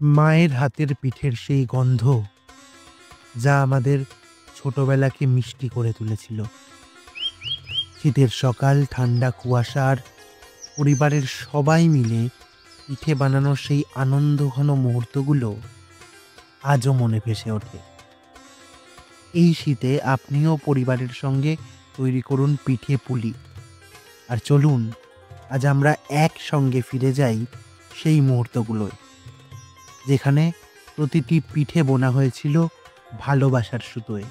মায়ের হাতের পিঠের সেই গন্ধ যা আমাদের ছোটবেলাকে মিষ্টি করে তুলেছিল। শীতের সকাল, ঠান্ডা কুয়াশার পরিবারের সবাই মিলে পিঠে বানানোর সেই আনন্দঘন মুহূর্তগুলো আজও মনে ভেসে ওঠে। এই শীতে আপনিও পরিবারের সঙ্গে তৈরি করুন পিঠে পুলি। আর চলুন আজ আমরা একসঙ্গে ফিরে যাই সেই মুহূর্তগুলোয়, যেখানে প্রতিটি পিঠে বোনা হয়েছিল ভালোবাসার সুতোয়।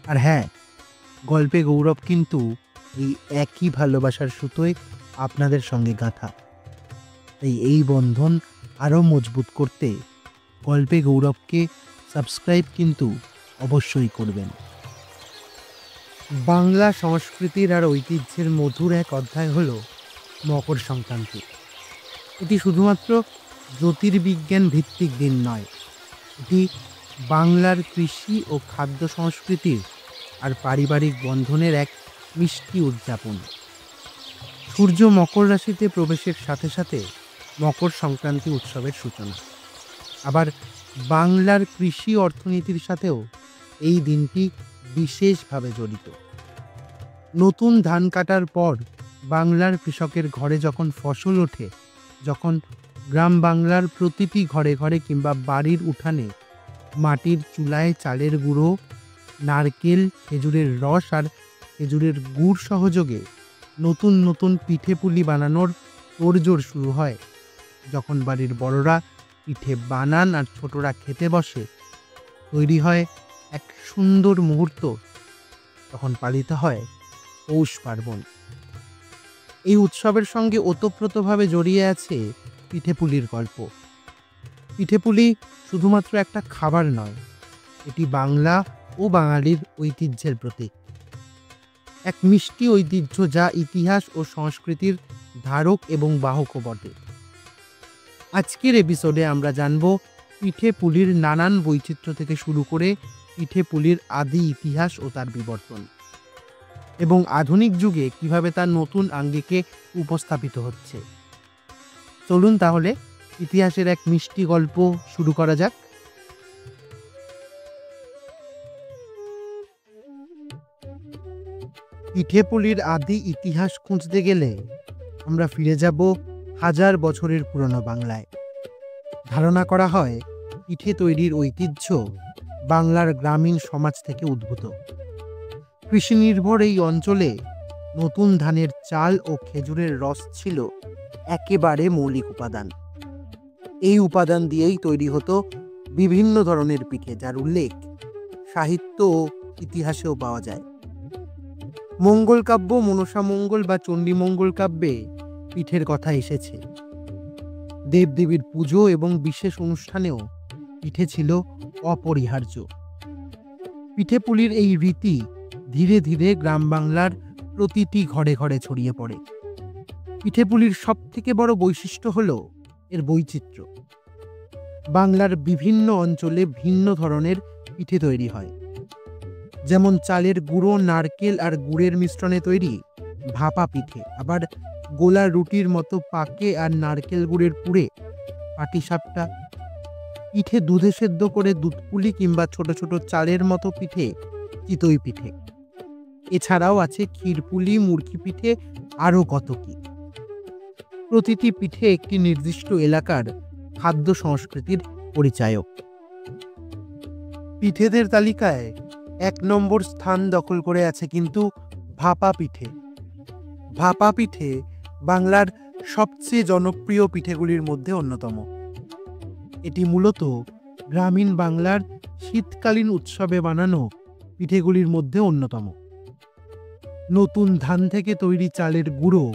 আর হ্যাঁ, গল্পে গৌরব কিন্তু এই একই ভালোবাসার সুতোয় আপনাদের সঙ্গে গাঁথা। তাই এই বন্ধন আরও মজবুত করতে গল্পে গৌরবকে সাবস্ক্রাইব কিন্তু অবশ্যই করবেন। বাংলা সংস্কৃতির আর ঐতিহ্যের মধুর এক অধ্যায় হল মকর সংক্রান্তি। এটি শুধুমাত্র জ্যোতির্বিজ্ঞান ভিত্তিক দিন নয়, এটি বাংলার কৃষি ও খাদ্য সংস্কৃতির আর পারিবারিক বন্ধনের এক মিষ্টি উদযাপন। সূর্য মকর রাশিতে প্রবেশের সাথে সাথে মকর সংক্রান্তি উৎসবের সূচনা। আবার বাংলার কৃষি অর্থনীতির সাথেও এই দিনটি বিশেষভাবে জড়িত। নতুন ধান কাটার পর বাংলার কৃষকের ঘরে যখন ফসল ওঠে, যখন গ্রাম বাংলার প্রতিটি ঘরে ঘরে কিংবা বাড়ির উঠানে মাটির চুলায় চালের গুঁড়ো, নারকেল, খেজুরের রস আর খেজুরের গুড় সহযোগে নতুন নতুন পিঠে পুলি বানানোর তোড়জোড় শুরু হয়, যখন বাড়ির বড়রা পিঠে বানান আর ছোটরা খেতে বসে, তৈরি হয় এক সুন্দর মুহূর্ত, তখন পালিত হয় পৌষ পার্বণ। এই উৎসবের সঙ্গে ওতপ্রোতভাবে জড়িয়ে আছে পিঠেপুলির গল্প। পিঠেপুলি শুধুমাত্র একটা খাবার নয়, এটি বাংলা ও বাঙালির ঐতিহ্যের প্রতীক। এক মিষ্টি ঐতিহ্য যা ইতিহাস ও সংস্কৃতির ধারক এবং বাহকও বটে। আজকের এপিসোডে আমরা জানব পিঠেপুলির নানান বৈচিত্র্য থেকে শুরু করে পিঠেপুলির আদি ইতিহাস ও তার বিবর্তন, এবং আধুনিক যুগে কিভাবে তার নতুন আঙ্গিকে উপস্থাপিত হচ্ছে। চলুন তাহলে ইতিহাসের এক মিষ্টি গল্প শুরু করা যাক। পিঠেপুলির আদি ইতিহাস খুঁজতে গেলে আমরা ফিরে যাব হাজার বছরের পুরনো বাংলায়। ধারণা করা হয় পিঠে তৈরির ঐতিহ্য বাংলার গ্রামীণ সমাজ থেকে উদ্ভূত। কৃষি নির্ভর এই অঞ্চলে নতুন ধানের চাল ও খেজুরের রস ছিল একেবারে মৌলিক উপাদান। এই উপাদান দিয়েই তৈরি হতো বিভিন্ন ধরনের পিঠে, যার উল্লেখ সাহিত্য ও ইতিহাসেও পাওয়া যায়। মঙ্গল কাব্য, মনসা মঙ্গল বা চণ্ডী মঙ্গল কাব্যে পিঠের কথা এসেছে। দেবদেবীর পুজো এবং বিশেষ অনুষ্ঠানেও পিঠে ছিল অপরিহার্য। পিঠেপুলির এই রীতি ধীরে ধীরে গ্রাম বাংলার প্রতিটি ঘরে ঘরে ছড়িয়ে পড়ে। পিঠেপুলির সবথেকে বড় বৈশিষ্ট্য হল এর বৈচিত্র্য। বাংলার বিভিন্ন অঞ্চলে ভিন্ন ধরনের পিঠে তৈরি হয়, যেমন চালের গুঁড়ো, নারকেল আর গুড়ের মিশ্রণে তৈরি ভাপা পিঠে, আবার গোলা রুটির মতো পাকে আর নারকেল গুড়ের পুরে পাটিসাপটা পিঠে, দুধে সেদ্ধ করে দুধপুলি কিংবা ছোট ছোট চালের মতো পিঠে চিতই পিঠে। এছাড়াও আছে ক্ষীরপুলি, মুরকি পিঠে, আরও কত কি। প্রতিটি পিঠে একটি নির্দিষ্ট এলাকার খাদ্য সংস্কৃতির পরিচায়ক। পিঠেদের তালিকায় 1 নম্বর স্থান দখল করে আছে কিন্তু ভাপা পিঠে। ভাপা পিঠে বাংলার সবচেয়ে জনপ্রিয় পিঠেগুলির মধ্যে অন্যতম। এটি মূলত গ্রামীণ বাংলার শীতকালীন উৎসবে বানানো পিঠেগুলির মধ্যে অন্যতম। নতুন ধান থেকে তৈরি চালের গুঁড়ো,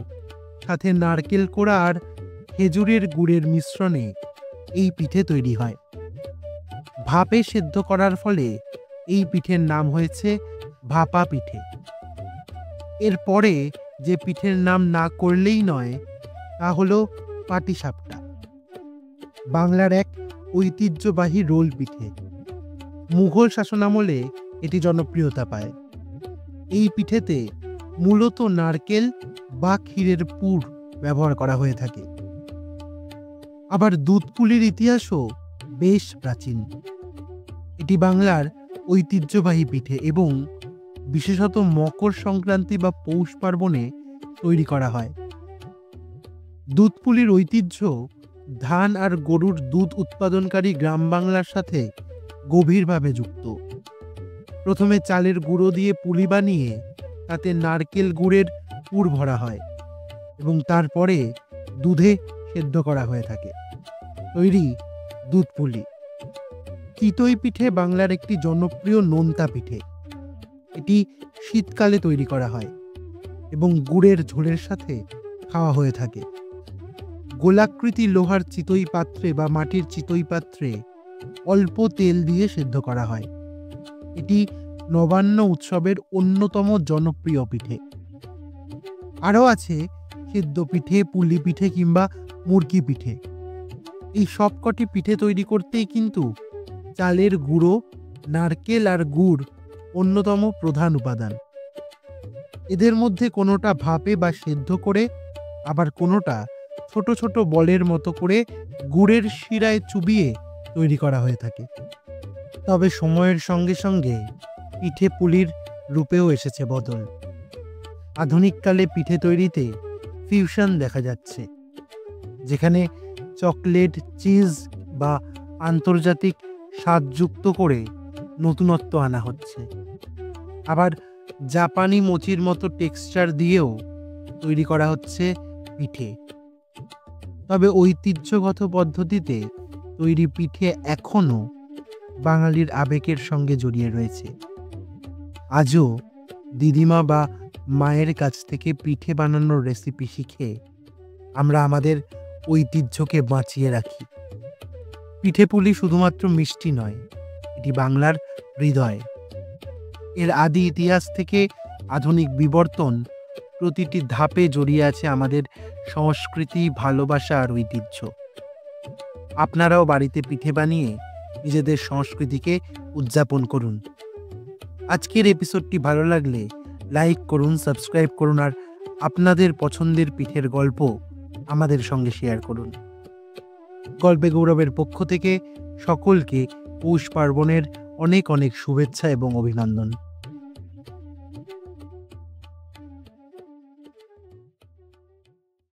সাথে নারকেল কোড়া আর খেজুরের গুড়ের মিশ্রণে এই পিঠে তৈরি হয়। ভাপে সেদ্ধ করার ফলে এই পিঠের নাম হয়েছে ভাপা পিঠে। এরপরে যে পিঠের নাম না করলেই নয় তা হলো পাটিসাপটা, বাংলার এক ঐতিহ্যবাহী রোল পিঠে। মুঘল শাসনামলে এটি জনপ্রিয়তা পায়। এই পিঠেতে মূলত নারকেল বা ক্ষীরের পুর ব্যবহার করা হয়ে থাকে। আবার দুধপুলির ইতিহাসও বেশ প্রাচীন। এটি বাংলার ঐতিহ্যবাহী পিঠে এবং বিশেষত মকর সংক্রান্তি বা পৌষ পার্বণে তৈরি করা হয়। দুধপুলির ঐতিহ্য ধান আর গরুর দুধ উৎপাদনকারী গ্রাম বাংলার সাথে গভীরভাবে যুক্ত। প্রথমে চালের গুঁড়ো দিয়ে পুলি বানিয়ে তাতে নারকেল গুড়ের পুর ভরা হয় এবং তারপরে দুধে সেদ্ধ করা হয়ে থাকে। তৈরি দুধপুলি। চিতই পিঠে বাংলার একটি জনপ্রিয় নোনতা পিঠে। এটি শীতকালে তৈরি করা হয় এবং গুড়ের ঝোলের সাথে খাওয়া হয়ে থাকে। গোলাকৃতি লোহার চিতই পাত্রে বা মাটির চিতই পাত্রে অল্প তেল দিয়ে সেদ্ধ করা হয়। এটি নবান্ন উৎসবের অন্যতম জনপ্রিয় পিঠে। আরও আছে সেদ্ধ পিঠে, পুলি পিঠে কিংবা মুরগি পিঠে। এই সবকটি পিঠে তৈরি করতেই কিন্তু চালের গুঁড়ো, নারকেল আর গুড় অন্যতম প্রধান উপাদান। এদের মধ্যে কোনোটা ভাপে বা সেদ্ধ করে, আবার কোনোটা ছোট ছোট বলের মতো করে গুড়ের শিরায় চুবিয়ে তৈরি করা হয়ে থাকে। তবে সময়ের সঙ্গে সঙ্গে পিঠে পুলির রূপেও এসেছে বদল। আধুনিককালে পিঠে তৈরিতে ফিউশন দেখা যাচ্ছে, যেখানে চকলেট, চিজ বা আন্তর্জাতিক স্বাদ যুক্ত করে নতুনত্ব আনা হচ্ছে। আবার জাপানি মোচির মতো টেক্সচার দিয়েও তৈরি করা হচ্ছে পিঠে। তবে ঐতিহ্যগত পদ্ধতিতে তৈরি পিঠে এখনও বাঙালির আবেগের সঙ্গে জড়িয়ে রয়েছে। আজও দিদিমা বা মায়ের কাছ থেকে পিঠে বানানোর রেসিপি শিখে আমরা আমাদের ঐতিহ্যকে বাঁচিয়ে রাখি। পিঠেপুলি শুধুমাত্র মিষ্টি নয়, এটি বাংলার হৃদয়। এর আদি ইতিহাস থেকে আধুনিক বিবর্তন প্রতিটি ধাপে জড়িয়ে আছে আমাদের সংস্কৃতি, ভালোবাসা আর ঐতিহ্য। আপনারাও বাড়িতে পিঠে বানিয়ে নিজেদের সংস্কৃতিকে উদযাপন করুন। আজকের এপিসোডটি ভালো লাগলে লাইক করুন, সাবস্ক্রাইব করুন আর আপনাদের পছন্দের পিঠের গল্প আমাদের সঙ্গে শেয়ার করুন। গল্পে গৌরবের পক্ষ থেকে সকলকে পৌষ পার্বণের অনেক অনেক শুভেচ্ছা এবং অভিনন্দন।